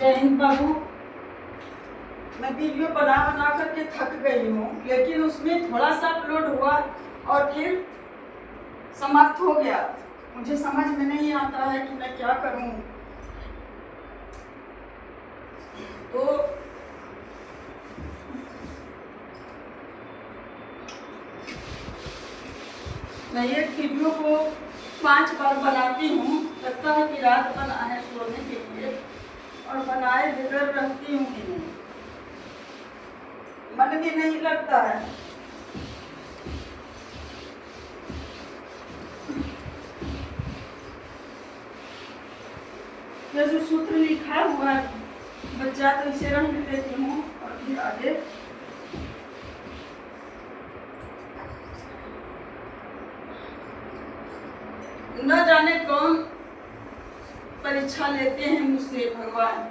जय हिंद बाबू। मैं वीडियो बना बना करके थक गई हूँ, लेकिन उसमें थोड़ा सा अपलोड हुआ और फिर समाप्त हो गया। मुझे समझ में नहीं आता है कि मैं क्या करूँ। तो मैं एक वीडियो को 5 बार बनाती हूँ। लगता है कि रात बना है सोने के लिए, और बनाए बगैर रहती हूँ कि नहीं, मन भी नहीं लगता है। ये जो सूत्र लिखा हुआ है बच्चा, तो इसे रंग देती हूँ और फिर आगे न जाने कौन परीक्षा लेते हैं मुझसे भगवान।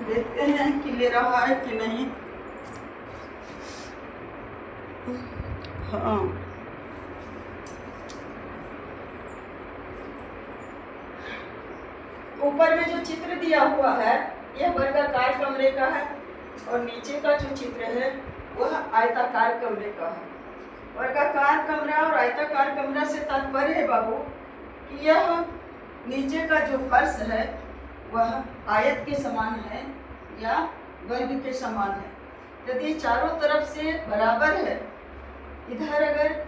देखते हैं कि ले रहा है कि नहीं। हाँ, ऊपर में जो चित्र दिया हुआ है यह वर्गाकार कमरे का है, और नीचे का जो चित्र है वह आयताकार कमरे का है। वर्गाकार कमरा और आयताकार कमरा से तात्पर्य है बाबू कि यह नीचे का जो फर्श है वह आयत के समान है या वर्ग के समान है। यदि चारों तरफ से बराबर है, इधर अगर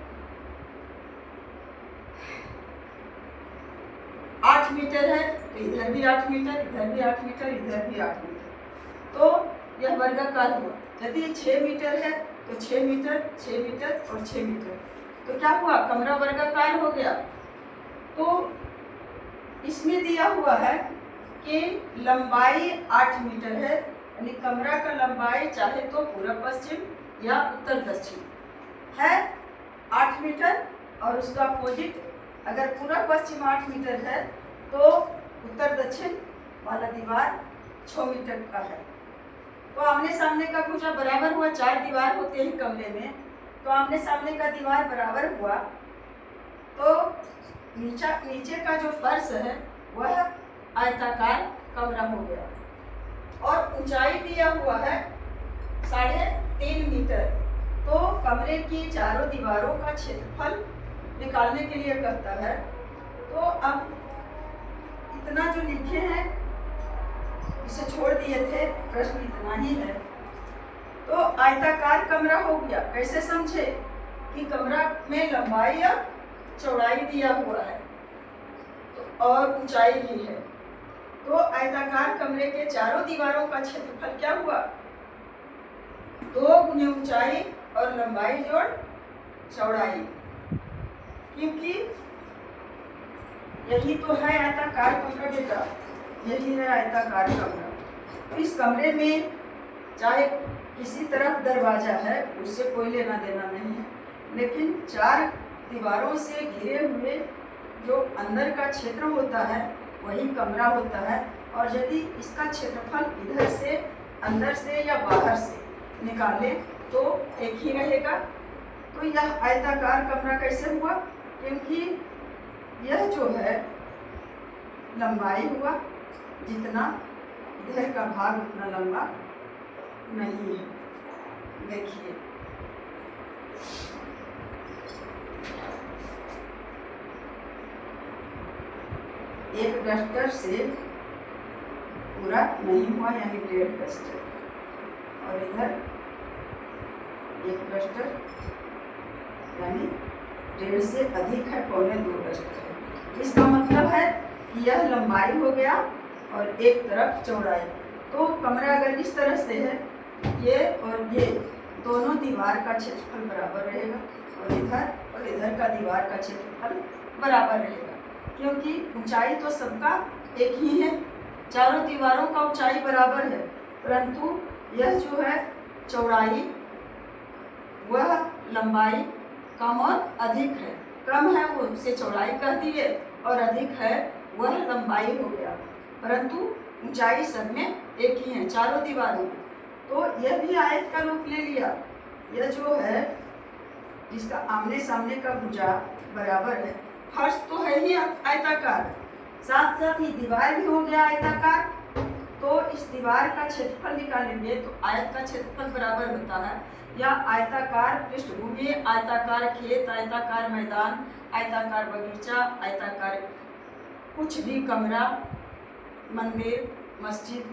8 मीटर है तो इधर भी 8 मीटर, इधर भी 8 मीटर, इधर भी 8 मीटर, तो यह वर्गाकार हुआ। यदि 6 मीटर है तो 6 मीटर, 6 मीटर और 6 मीटर, तो क्या हुआ, कमरा वर्गाकार हो गया। तो इसमें दिया हुआ है कि लंबाई 8 मीटर है, यानी कमरा का लंबाई चाहे तो पूर्व पश्चिम या उत्तर दक्षिण है 8 मीटर, और उसका अपोजिट अगर पूर्व पश्चिम 8 मीटर है तो उत्तर दक्षिण वाला दीवार 6 मीटर का है। तो आमने सामने का भुजा बराबर हुआ। 4 दीवार होते हैं कमरे में, तो आमने सामने का दीवार बराबर हुआ, तो नीचे का जो फर्श है वह आयताकार कमरा हो गया। और ऊंचाई दिया हुआ है 3.5 मीटर। तो कमरे की चारों दीवारों का क्षेत्रफल निकालने के लिए कहता है। तो अब इतना जो लिखे हैं इसे छोड़ दिए थे, प्रश्न इतना ही है। तो आयताकार कमरा हो गया। कैसे समझे कि कमरा में लंबाई या चौड़ाई दिया हुआ है और ऊंचाई भी है। तो आयताकार कमरे के चारों दीवारों का क्षेत्रफल क्या हुआ, 2 गुने ऊंचाई और लंबाई जोड़ चौड़ाई, क्योंकि यही तो है आयताकार कमरा बेटा, यही है आयताकार कमरा। तो इस कमरे में चाहे किसी तरफ दरवाजा है उससे कोई लेना देना नहीं है, लेकिन 4 दीवारों से घिरे हुए जो अंदर का क्षेत्र होता है वही कमरा होता है। और यदि इसका क्षेत्रफल इधर से, अंदर से या बाहर से निकाले तो एक ही रहेगा। तो यह आयताकार कमरा कैसे हुआ, क्योंकि यह जो है लंबाई हुआ, जितना इधर का भाग उतना लंबा नहीं है। देखिए, एक डस्टर से पूरा नहीं हुआ, यानी 1.5 डस्टर, और इधर 1 डस्टर यानी 1.5 से अधिक है, 1.25 डस्टर है। इसका मतलब है कि यह लंबाई हो गया और एक तरफ चौड़ाई। तो कमरा अगर इस तरह से है, ये और ये दोनों दीवार का क्षेत्रफल बराबर रहेगा, और इधर का दीवार का क्षेत्रफल बराबर रहेगा, क्योंकि ऊंचाई तो सबका एक ही है। चारों दीवारों का ऊंचाई बराबर है, परंतु यह जो है चौड़ाई वह लंबाई कम और अधिक है। कम है वो उसे चौड़ाई कह दिए, और अधिक है वह लंबाई हो गया, परंतु ऊंचाई सब में एक ही है चारों दीवारों में। तो यह भी आयत का रूप ले लिया। यह जो है जिसका आमने सामने का भुजा बराबर है, फर्श तो है ही आयताकार, साथ साथ ही दीवार भी हो गया आयताकार। तो इस दीवार का क्षेत्रफल निकालेंगे तो आयत का क्षेत्रफल बराबर होता है या आयताकार पृष्ठभूमि, आयताकार खेत, आयताकार मैदान, आयताकार बगीचा, आयताकार कुछ भी कमरा, मंदिर, मस्जिद,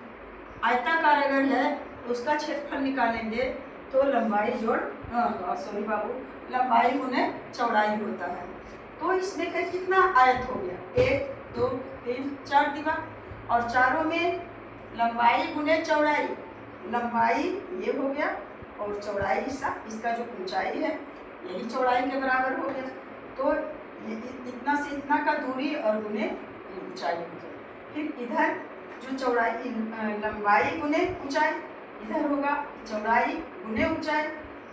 आयताकार अगर है तो उसका क्षेत्रफल निकालेंगे तो लंबाई जोड़ सॉरी बाबू, लंबाई गुने चौड़ाई होता है। तो इसमें का कितना आयत हो गया, 1 2 3 4 दीवार, और चारों में लंबाई गुने चौड़ाई, लंबाई ये हो गया और चौड़ाई इसका जो ऊंचाई है यही चौड़ाई के बराबर हो गया। तो इतना से इतना का दूरी और गुने ऊंचाई हो गया। फिर इधर जो चौड़ाई लंबाई गुने ऊंचाई, इधर होगा चौड़ाई गुने ऊंचाई।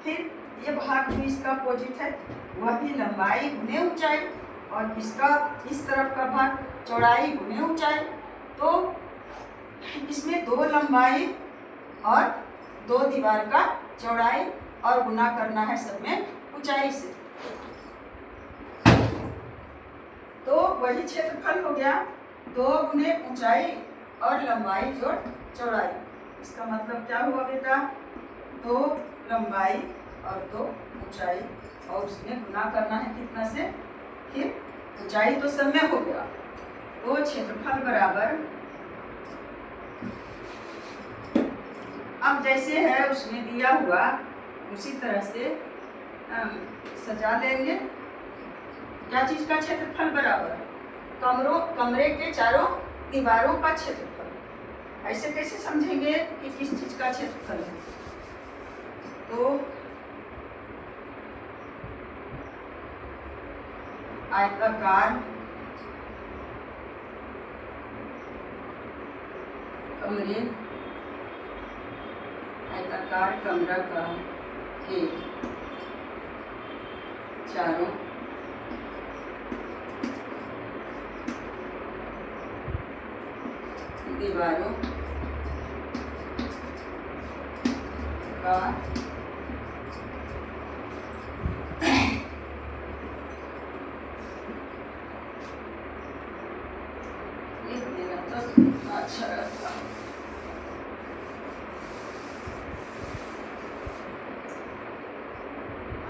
फिर ये भाग जो इसका अपोजिट है वह भी लंबाई गुने ऊंचाई, और इसका इस तरफ का भाग चौड़ाई गुने ऊंचाई। तो इसमें 2 लंबाई और 2 दीवार का चौड़ाई और गुना करना है सब में ऊंचाई से। तो वही क्षेत्रफल हो गया 2 गुने ऊंचाई और लंबाई जोड़ चौड़ाई। इसका मतलब क्या हुआ बेटा, 2 लंबाई और 2 ऊंचाई, और उसमें गुना करना है कितना से, फिर ऊंचाई तो सब में हो गया। तो क्षेत्रफल बराबर, अब जैसे है उसमें दिया हुआ उसी तरह से सजा लेंगे। क्या चीज का क्षेत्रफल बराबर, कमरे के चारों दीवारों का क्षेत्रफल। ऐसे कैसे समझेंगे कि किस चीज का क्षेत्रफल है, तो आयताकार कमरे, आयताकार कमरा का के चारों दीवारों का लिख देना तो अच्छा रहता।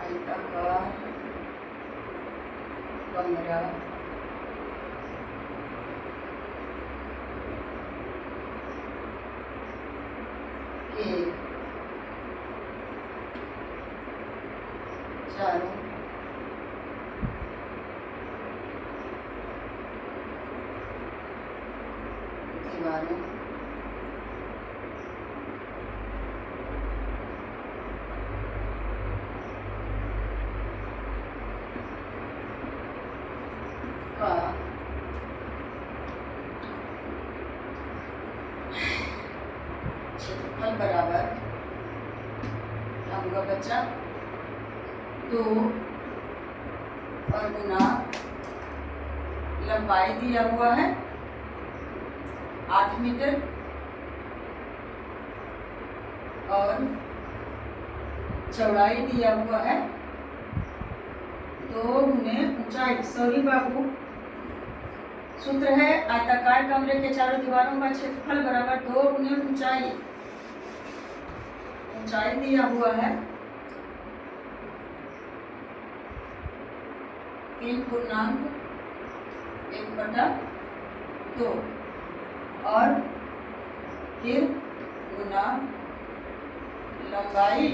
आयताकार कमरा के चारों दीवारों का क्षेत्रफल बराबर क्या होगा बच्चा, 2 और गुना लंबाई दिया हुआ है 8 मीटर और चौड़ाई दिया हुआ है 2 गुने ऊंचाई। सॉरी बाबू, सूत्र है आयताकार कमरे के चारों दीवारों का क्षेत्रफल बराबर 2 गुने ऊंचाई। ऊंचाई दिया हुआ है 3/1/2 और फिर गुना लंबाई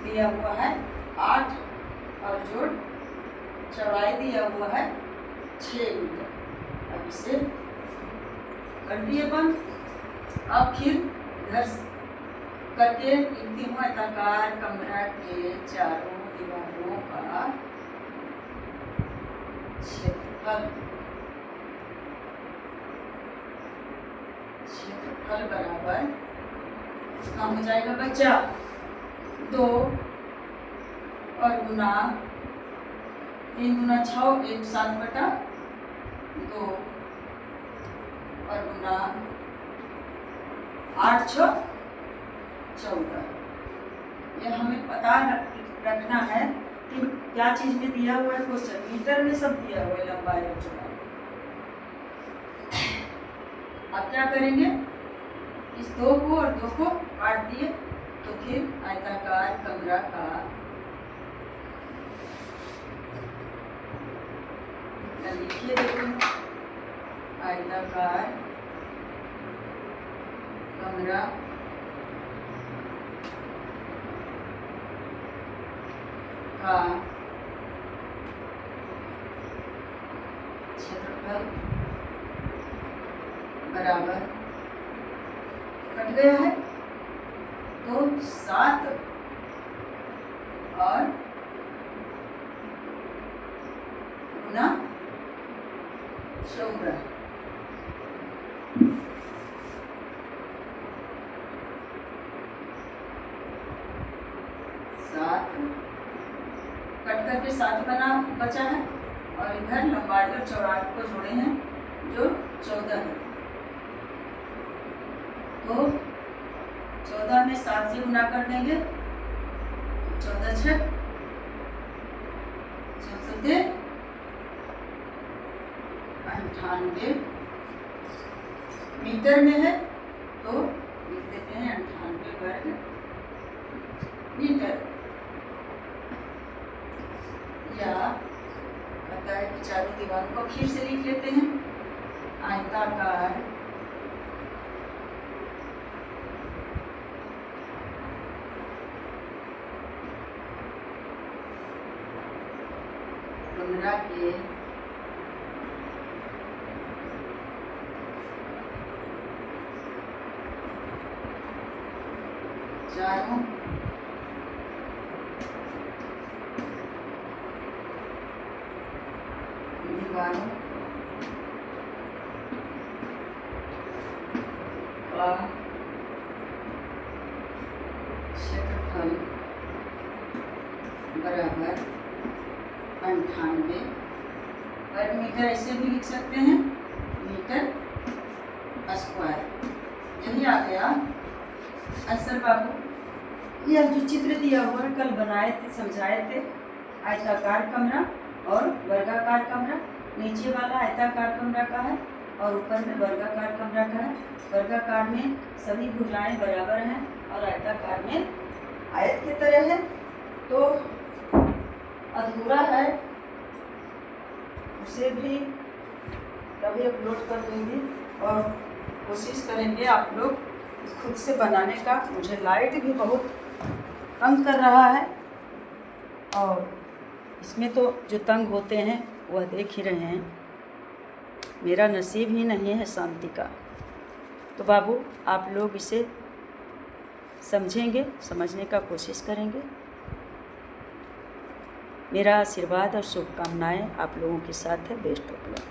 दिया हुआ है 8 और जोड़ चौड़ाई दिया हुआ है 6 मीटर। अब इसे कर दिए बंद। अब फिर इधर करके लिखती हूँ आयताकार कमरा के चारों दीवारों का क्षेत्रफल, क्षेत्रफल बराबर कितना हो जाएगा बच्चा, 2 और गुना 3 गुना 6 1 7/2 और गुना 8 6 14। यह हमें पता रखना है कि क्या चीज़ में दिया हुआ है क्वेश्चन। मीटर में सब दिया हुआ है लंबाई और चौड़ाई। अब क्या करेंगे, इस 2 को और 2 को काट दिए तो फिर आयताकार कमरा का लिखिए, देखो आयताकार कमरा का क्षेत्रफल बराबर, कट गया है तो 7 और गुना 14। कट करके 7 बना बचा है और इधर लंबाई और चौड़ाई को जोड़े हैं जो 14 है। तो 14 में 7 से गुना कर देंगे, 14 छठ 98 मीटर में है तो लिख देते हैं 98 वर्ग मीटर। या कहता है कि चारों दीवारों को फिर से लिख लेते हैं। आयताकार कमरा के चारों दीवारों का क्षेत्रफल बराबर 98 वर्ग मीटर। ऐसे भी लिख सकते हैं मीटर स्क्वायर। यही आ गया आंसर बाबू। यह जो चित्र दिया हुआ है कल बनाए थे, समझाए थे, आयताकार कमरा और वर्गाकार कमरा। नीचे वाला आयताकार कमरा का है और ऊपर में वर्गाकार कमरा का है। वर्गाकार में सभी भुजाएं बराबर हैं और आयताकार में आयत की तरह है। तो अधूरा है उसे भी कभी अपलोड कर दूँगी और कोशिश करेंगे आप लोग खुद से बनाने का। मुझे लाइट भी बहुत तंग कर रहा है और इसमें तो जो तंग होते हैं वह देख ही रहे हैं। मेरा नसीब ही नहीं है शांति का। तो बाबू आप लोग इसे समझेंगे, समझने का कोशिश करेंगे। मेरा आशीर्वाद और शुभकामनाएं आप लोगों के साथ है। Best of luck.